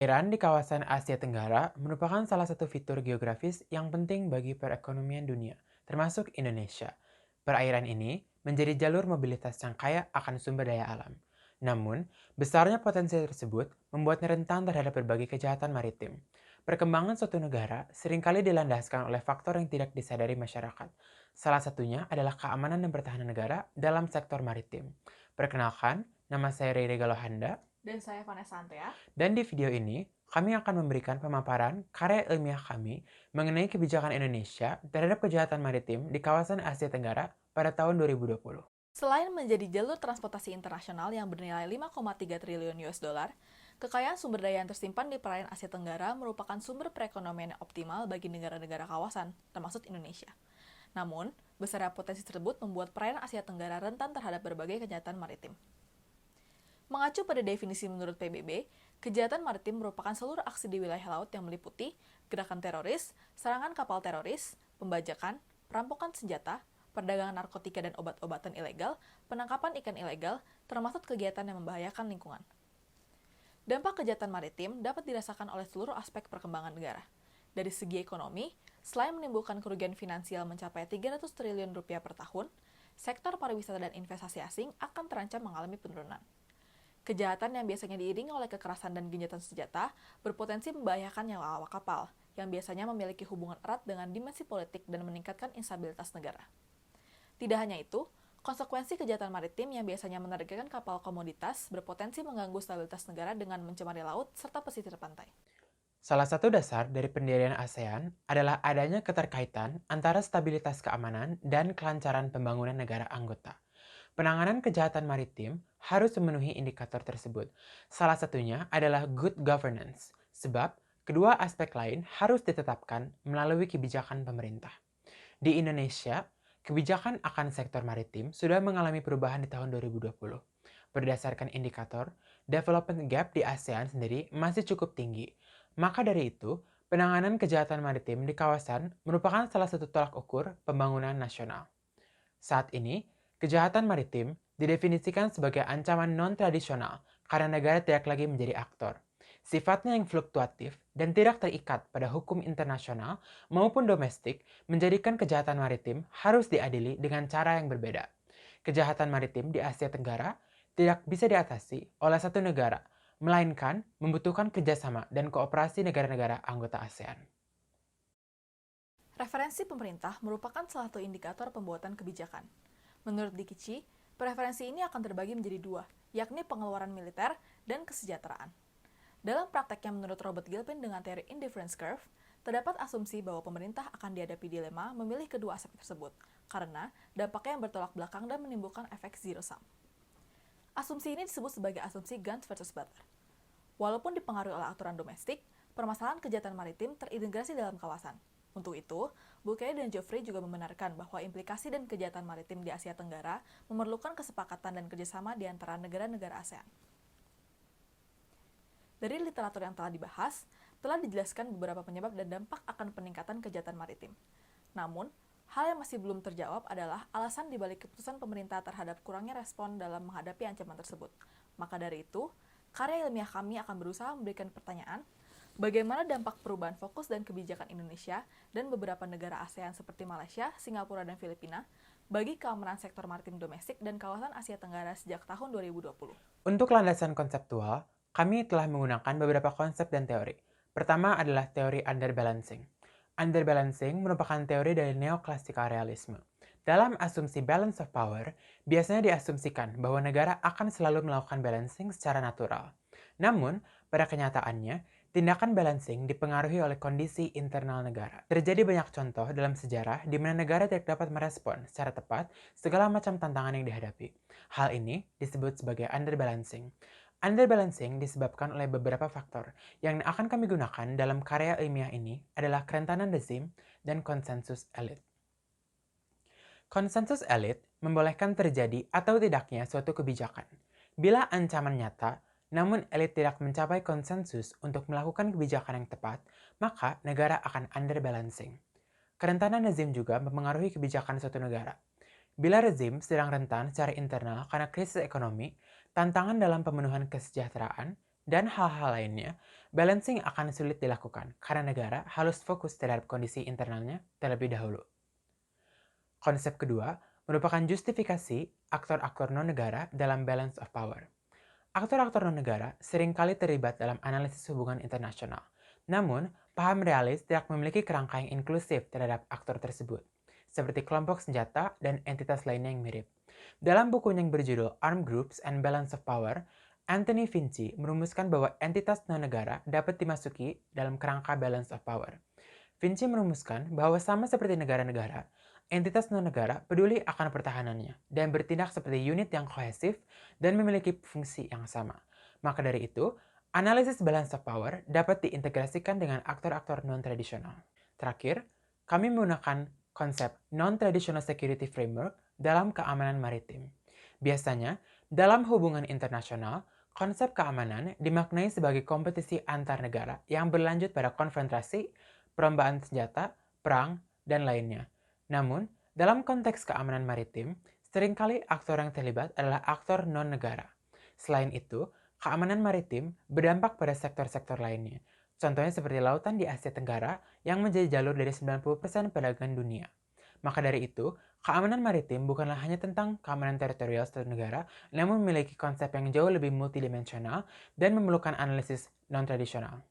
Iran di kawasan Asia Tenggara merupakan salah satu fitur geografis yang penting bagi perekonomian dunia, termasuk Indonesia. Perairan ini menjadi jalur mobilitas yang kaya akan sumber daya alam. Namun, besarnya potensi tersebut membuatnya rentan terhadap berbagai kejahatan maritim. Perkembangan suatu negara seringkali dilandaskan oleh faktor yang tidak disadari masyarakat. Salah satunya adalah keamanan dan pertahanan negara dalam sektor maritim. Perkenalkan, nama saya Riri Galohanda. Dan saya Vanessa Antea. Dan di video ini, kami akan memberikan pemaparan karya ilmiah kami mengenai kebijakan Indonesia terhadap kejahatan maritim di kawasan Asia Tenggara pada tahun 2020. Selain menjadi jalur transportasi internasional yang bernilai 5,3 triliun US dollar, kekayaan sumber daya yang tersimpan di perairan Asia Tenggara merupakan sumber perekonomian yang optimal bagi negara-negara kawasan, termasuk Indonesia. Namun, besarnya potensi tersebut membuat perairan Asia Tenggara rentan terhadap berbagai kejahatan maritim. Mengacu pada definisi menurut PBB, kejahatan maritim merupakan seluruh aksi di wilayah laut yang meliputi gerakan teroris, serangan kapal teroris, pembajakan, perampokan senjata, perdagangan narkotika dan obat-obatan ilegal, penangkapan ikan ilegal, termasuk kegiatan yang membahayakan lingkungan. Dampak kejahatan maritim dapat dirasakan oleh seluruh aspek perkembangan negara. Dari segi ekonomi, selain menimbulkan kerugian finansial mencapai 300 triliun rupiah per tahun, sektor pariwisata dan investasi asing akan terancam mengalami penurunan. Kejahatan yang biasanya diiringi oleh kekerasan dan gencatan senjata berpotensi membahayakan nyawa awak kapal, yang biasanya memiliki hubungan erat dengan dimensi politik dan meningkatkan instabilitas negara. Tidak hanya itu, konsekuensi kejahatan maritim yang biasanya menerjunkan kapal komoditas berpotensi mengganggu stabilitas negara dengan mencemari laut serta pesisir pantai. Salah satu dasar dari pendirian ASEAN adalah adanya keterkaitan antara stabilitas keamanan dan kelancaran pembangunan negara anggota. Penanganan kejahatan maritim harus memenuhi indikator tersebut. Salah satunya adalah good governance, sebab kedua aspek lain harus ditetapkan melalui kebijakan pemerintah. Di Indonesia, kebijakan akan sektor maritim sudah mengalami perubahan di tahun 2020. Berdasarkan indikator, development gap di ASEAN sendiri masih cukup tinggi. Maka dari itu, penanganan kejahatan maritim di kawasan merupakan salah satu tolak ukur pembangunan nasional. Saat ini, kejahatan maritim didefinisikan sebagai ancaman non-tradisional karena negara tidak lagi menjadi aktor. Sifatnya yang fluktuatif dan tidak terikat pada hukum internasional maupun domestik menjadikan kejahatan maritim harus diadili dengan cara yang berbeda. Kejahatan maritim di Asia Tenggara tidak bisa diatasi oleh satu negara, melainkan membutuhkan kerjasama dan kooperasi negara-negara anggota ASEAN. Referensi pemerintah merupakan salah satu indikator pembuatan kebijakan. Menurut Dikici, preferensi ini akan terbagi menjadi dua, yakni pengeluaran militer dan kesejahteraan. Dalam prakteknya menurut Robert Gilpin dengan teori indifference curve, terdapat asumsi bahwa pemerintah akan dihadapi dilema memilih kedua aspek tersebut, karena dampaknya yang bertolak belakang dan menimbulkan efek zero sum. Asumsi ini disebut sebagai asumsi Guns versus Butler. Walaupun dipengaruhi oleh aturan domestik, permasalahan kejahatan maritim terintegrasi dalam kawasan. Untuk itu, Bukele dan Geoffrey juga membenarkan bahwa implikasi dan kejahatan maritim di Asia Tenggara memerlukan kesepakatan dan kerjasama di antara negara-negara ASEAN. Dari literatur yang telah dibahas, telah dijelaskan beberapa penyebab dan dampak akan peningkatan kejahatan maritim. Namun, hal yang masih belum terjawab adalah alasan dibalik keputusan pemerintah terhadap kurangnya respon dalam menghadapi ancaman tersebut. Maka dari itu, karya ilmiah kami akan berusaha memberikan pertanyaan, bagaimana dampak perubahan fokus dan kebijakan Indonesia dan beberapa negara ASEAN seperti Malaysia, Singapura, dan Filipina bagi keamanan sektor maritim domestik dan kawasan Asia Tenggara sejak tahun 2020. Untuk landasan konseptual, kami telah menggunakan beberapa konsep dan teori. Pertama adalah teori underbalancing. Underbalancing merupakan teori dari neoklassikal realisme. Dalam asumsi balance of power, biasanya diasumsikan bahwa negara akan selalu melakukan balancing secara natural. Namun, pada kenyataannya, tindakan balancing dipengaruhi oleh kondisi internal negara. Terjadi banyak contoh dalam sejarah di mana negara tidak dapat merespon secara tepat segala macam tantangan yang dihadapi. Hal ini disebut sebagai underbalancing. Underbalancing disebabkan oleh beberapa faktor. Yang akan kami gunakan dalam karya ilmiah ini adalah kerentanan rezim dan konsensus elit. Konsensus elit membolehkan terjadi atau tidaknya suatu kebijakan. Bila ancaman nyata, namun elit tidak mencapai konsensus untuk melakukan kebijakan yang tepat, maka negara akan underbalancing. Kerentanan rezim juga mempengaruhi kebijakan suatu negara. Bila rezim sedang rentan secara internal karena krisis ekonomi, tantangan dalam pemenuhan kesejahteraan, dan hal-hal lainnya, balancing akan sulit dilakukan karena negara harus fokus terhadap kondisi internalnya terlebih dahulu. Konsep kedua merupakan justifikasi aktor-aktor non-negara dalam balance of power. Aktor-aktor non-negara seringkali terlibat dalam analisis hubungan internasional. Namun, paham realis tidak memiliki kerangka yang inklusif terhadap aktor tersebut, seperti kelompok senjata dan entitas lainnya yang mirip. Dalam bukunya yang berjudul Armed Groups and Balance of Power, Anthony Vinci merumuskan bahwa entitas non-negara dapat dimasuki dalam kerangka balance of power. Vinci merumuskan bahwa sama seperti negara-negara, entitas non-negara peduli akan pertahanannya dan bertindak seperti unit yang kohesif dan memiliki fungsi yang sama. Maka dari itu, analisis balance of power dapat diintegrasikan dengan aktor-aktor non-tradisional. Terakhir, kami menggunakan konsep non-traditional security framework dalam keamanan maritim. Biasanya, dalam hubungan internasional, konsep keamanan dimaknai sebagai kompetisi antar negara yang berlanjut pada konfrontasi, perlombaan senjata, perang, dan lainnya. Namun, dalam konteks keamanan maritim, seringkali aktor yang terlibat adalah aktor non-negara. Selain itu, keamanan maritim berdampak pada sektor-sektor lainnya. Contohnya seperti lautan di Asia Tenggara yang menjadi jalur dari 90% perdagangan dunia. Maka dari itu, keamanan maritim bukanlah hanya tentang keamanan teritorial suatu negara, namun memiliki konsep yang jauh lebih multidimensional dan memerlukan analisis non-tradisional.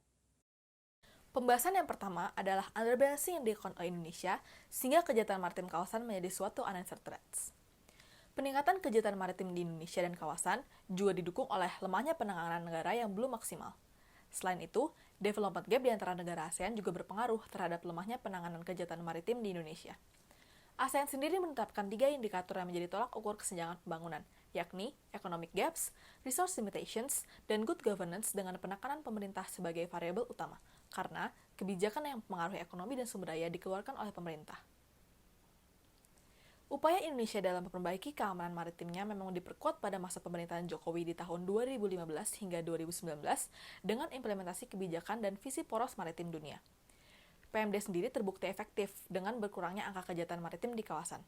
Pembahasan yang pertama adalah underbalancing yang dilakukan oleh Indonesia sehingga kejahatan maritim kawasan menjadi suatu unanswered threats. Peningkatan kejahatan maritim di Indonesia dan kawasan juga didukung oleh lemahnya penanganan negara yang belum maksimal. Selain itu, development gap di antara negara ASEAN juga berpengaruh terhadap lemahnya penanganan kejahatan maritim di Indonesia. ASEAN sendiri menetapkan 3 indikator yang menjadi tolak ukur kesenjangan pembangunan, yakni economic gaps, resource limitations, dan good governance dengan penekanan pemerintah sebagai variabel utama, karena kebijakan yang mempengaruhi ekonomi dan sumber daya dikeluarkan oleh pemerintah. Upaya Indonesia dalam memperbaiki keamanan maritimnya memang diperkuat pada masa pemerintahan Jokowi di tahun 2015 hingga 2019 dengan implementasi kebijakan dan visi poros maritim dunia. PMD sendiri terbukti efektif dengan berkurangnya angka kejahatan maritim di kawasan.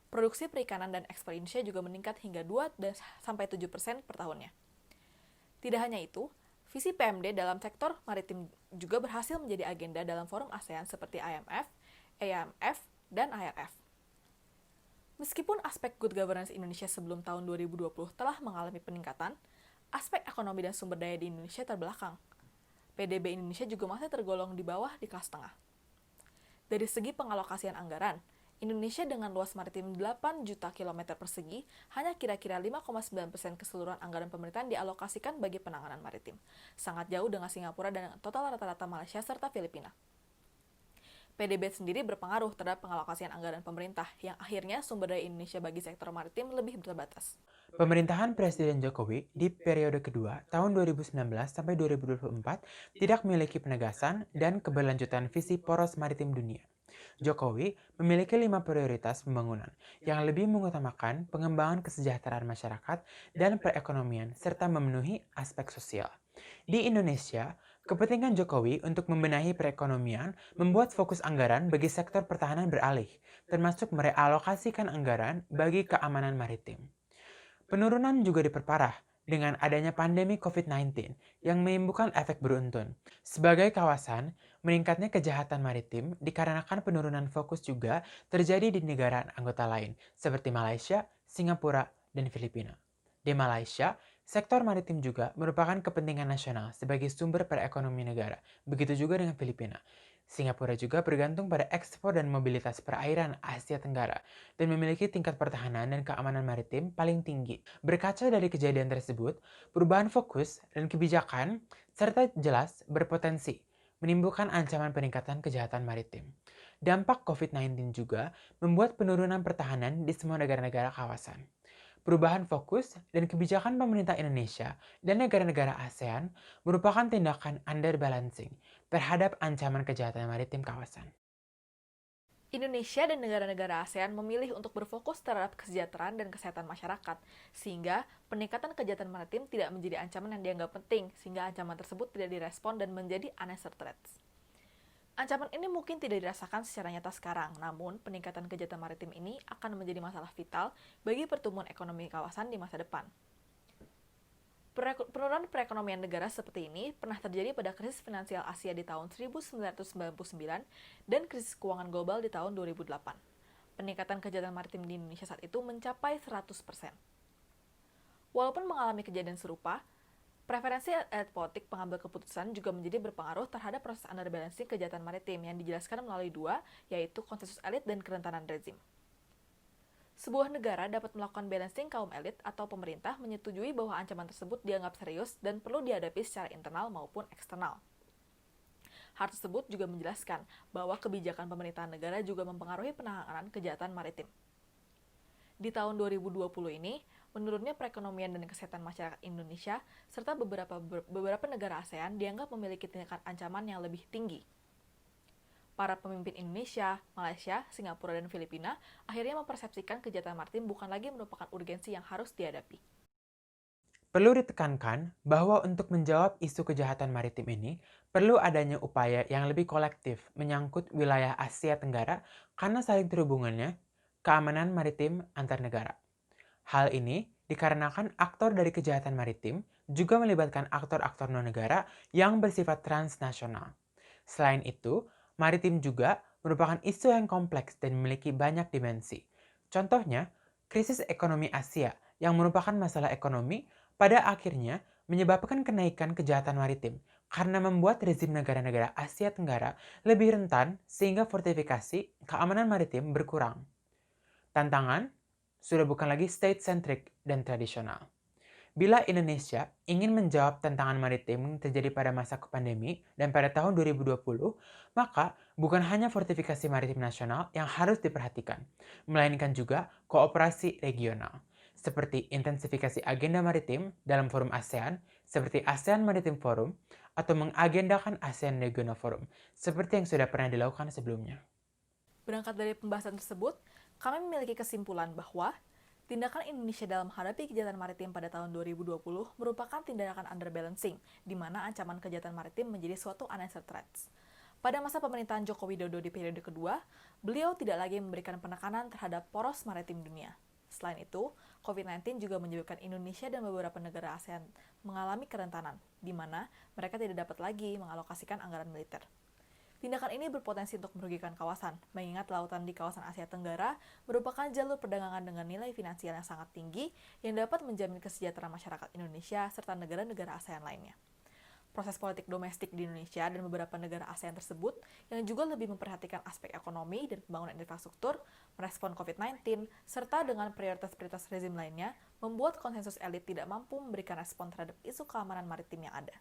Produksi perikanan dan ekspor Indonesia juga meningkat hingga 2-7% per tahunnya. Tidak hanya itu, visi PMD dalam sektor maritim juga berhasil menjadi agenda dalam forum ASEAN seperti IMF, EMF, dan IRF. Meskipun aspek good governance Indonesia sebelum tahun 2020 telah mengalami peningkatan, aspek ekonomi dan sumber daya di Indonesia terbelakang. PDB Indonesia juga masih tergolong di bawah di kelas tengah. Dari segi pengalokasian anggaran, Indonesia dengan luas maritim 8 juta kilometer persegi hanya kira-kira 5,9% keseluruhan anggaran pemerintahan dialokasikan bagi penanganan maritim, sangat jauh dengan Singapura dan total rata-rata Malaysia serta Filipina. PDB sendiri berpengaruh terhadap pengalokasian anggaran pemerintah, yang akhirnya sumber daya Indonesia bagi sektor maritim lebih terbatas. Pemerintahan Presiden Jokowi di periode kedua tahun 2019 sampai 2024 tidak memiliki penegasan dan keberlanjutan visi poros maritim dunia. Jokowi memiliki 5 prioritas pembangunan yang lebih mengutamakan pengembangan kesejahteraan masyarakat dan perekonomian serta memenuhi aspek sosial. Di Indonesia, kepentingan Jokowi untuk membenahi perekonomian membuat fokus anggaran bagi sektor pertahanan beralih, termasuk merealokasikan anggaran bagi keamanan maritim. Penurunan juga diperparah dengan adanya pandemi COVID-19 yang menimbulkan efek beruntun. Sebagai kawasan, meningkatnya kejahatan maritim dikarenakan penurunan fokus juga terjadi di negara anggota lain, seperti Malaysia, Singapura, dan Filipina. Di Malaysia, sektor maritim juga merupakan kepentingan nasional sebagai sumber perekonomian negara, begitu juga dengan Filipina. Singapura juga bergantung pada ekspor dan mobilitas perairan Asia Tenggara dan memiliki tingkat pertahanan dan keamanan maritim paling tinggi. Berkaca dari kejadian tersebut, perubahan fokus dan kebijakan serta jelas berpotensi menimbulkan ancaman peningkatan kejahatan maritim. Dampak COVID-19 juga membuat penurunan pertahanan di semua negara-negara kawasan. Perubahan fokus dan kebijakan pemerintah Indonesia dan negara-negara ASEAN merupakan tindakan underbalancing terhadap ancaman kejahatan maritim kawasan. Indonesia dan negara-negara ASEAN memilih untuk berfokus terhadap kesejahteraan dan kesehatan masyarakat, sehingga peningkatan kejahatan maritim tidak menjadi ancaman yang dianggap penting, sehingga ancaman tersebut tidak direspon dan menjadi unanswered threats. Ancaman ini mungkin tidak dirasakan secara nyata sekarang, namun peningkatan kejahatan maritim ini akan menjadi masalah vital bagi pertumbuhan ekonomi kawasan di masa depan. Penurunan perekonomian negara seperti ini pernah terjadi pada krisis finansial Asia di tahun 1999 dan krisis keuangan global di tahun 2008. Peningkatan kejahatan maritim di Indonesia saat itu mencapai 100%. Walaupun mengalami kejadian serupa, preferensi elit politik pengambil keputusan juga menjadi berpengaruh terhadap proses underbalancing kejahatan maritim yang dijelaskan melalui dua, yaitu konsensus elit dan kerentanan rezim. Sebuah negara dapat melakukan balancing kaum elit atau pemerintah menyetujui bahwa ancaman tersebut dianggap serius dan perlu dihadapi secara internal maupun eksternal. Hal tersebut juga menjelaskan bahwa kebijakan pemerintahan negara juga mempengaruhi penanganan kejahatan maritim. Di tahun 2020 ini, menurunnya perekonomian dan kesehatan masyarakat Indonesia serta beberapa negara ASEAN dianggap memiliki tingkat ancaman yang lebih tinggi. Para pemimpin Indonesia, Malaysia, Singapura, dan Filipina akhirnya mempersepsikan kejahatan maritim bukan lagi merupakan urgensi yang harus dihadapi. Perlu ditekankan bahwa untuk menjawab isu kejahatan maritim ini, perlu adanya upaya yang lebih kolektif menyangkut wilayah Asia Tenggara karena saling terhubungannya keamanan maritim antar negara. Hal ini dikarenakan aktor dari kejahatan maritim juga melibatkan aktor-aktor non-negara yang bersifat transnasional. Selain itu, maritim juga merupakan isu yang kompleks dan memiliki banyak dimensi. Contohnya, krisis ekonomi Asia yang merupakan masalah ekonomi pada akhirnya menyebabkan kenaikan kejahatan maritim karena membuat rezim negara-negara Asia Tenggara lebih rentan sehingga fortifikasi keamanan maritim berkurang. Tantangan sudah bukan lagi state-centric dan tradisional. Bila Indonesia ingin menjawab tantangan maritim yang terjadi pada masa pandemi dan pada tahun 2020, maka bukan hanya fortifikasi maritim nasional yang harus diperhatikan, melainkan juga kooperasi regional, seperti intensifikasi agenda maritim dalam forum ASEAN, seperti ASEAN Maritime Forum, atau mengagendakan ASEAN Regional Forum, seperti yang sudah pernah dilakukan sebelumnya. Berangkat dari pembahasan tersebut, kami memiliki kesimpulan bahwa tindakan Indonesia dalam menghadapi kejahatan maritim pada tahun 2020 merupakan tindakan underbalancing, di mana ancaman kejahatan maritim menjadi suatu unanswered threats. Pada masa pemerintahan Joko Widodo di periode kedua, beliau tidak lagi memberikan penekanan terhadap poros maritim dunia. Selain itu, COVID-19 juga menyebabkan Indonesia dan beberapa negara ASEAN mengalami kerentanan, di mana mereka tidak dapat lagi mengalokasikan anggaran militer. Tindakan ini berpotensi untuk merugikan kawasan, mengingat lautan di kawasan Asia Tenggara merupakan jalur perdagangan dengan nilai finansial yang sangat tinggi yang dapat menjamin kesejahteraan masyarakat Indonesia serta negara-negara ASEAN lainnya. Proses politik domestik di Indonesia dan beberapa negara ASEAN tersebut yang juga lebih memperhatikan aspek ekonomi dan pembangunan infrastruktur, merespon COVID-19, serta dengan prioritas-prioritas rezim lainnya, membuat konsensus elit tidak mampu memberikan respon terhadap isu keamanan maritim yang ada.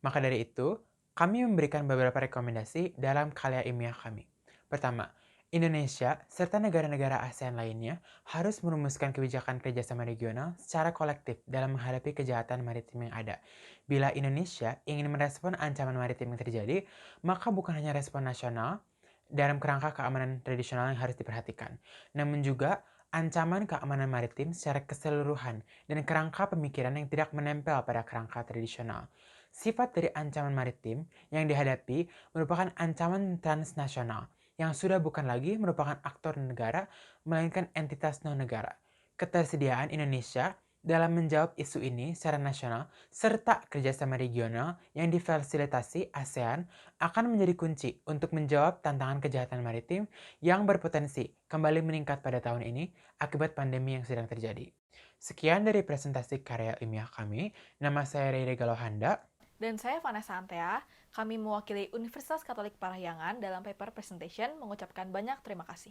Maka dari itu, kami memberikan beberapa rekomendasi dalam karya ilmiah kami. Pertama, Indonesia serta negara-negara ASEAN lainnya harus merumuskan kebijakan kerjasama regional secara kolektif dalam menghadapi kejahatan maritim yang ada. Bila Indonesia ingin merespon ancaman maritim yang terjadi, maka bukan hanya respon nasional dalam kerangka keamanan tradisional yang harus diperhatikan, namun juga ancaman keamanan maritim secara keseluruhan dan kerangka pemikiran yang tidak menempel pada kerangka tradisional. Sifat dari ancaman maritim yang dihadapi merupakan ancaman transnasional yang sudah bukan lagi merupakan aktor negara, melainkan entitas non-negara. Ketersediaan Indonesia dalam menjawab isu ini secara nasional serta kerjasama regional yang difasilitasi ASEAN akan menjadi kunci untuk menjawab tantangan kejahatan maritim yang berpotensi kembali meningkat pada tahun ini akibat pandemi yang sedang terjadi. Sekian dari presentasi karya ilmiah kami. Nama saya Rey Galohanda. Dan saya Vanessa Antea, kami mewakili Universitas Katolik Parahyangan dalam paper presentation mengucapkan banyak terima kasih.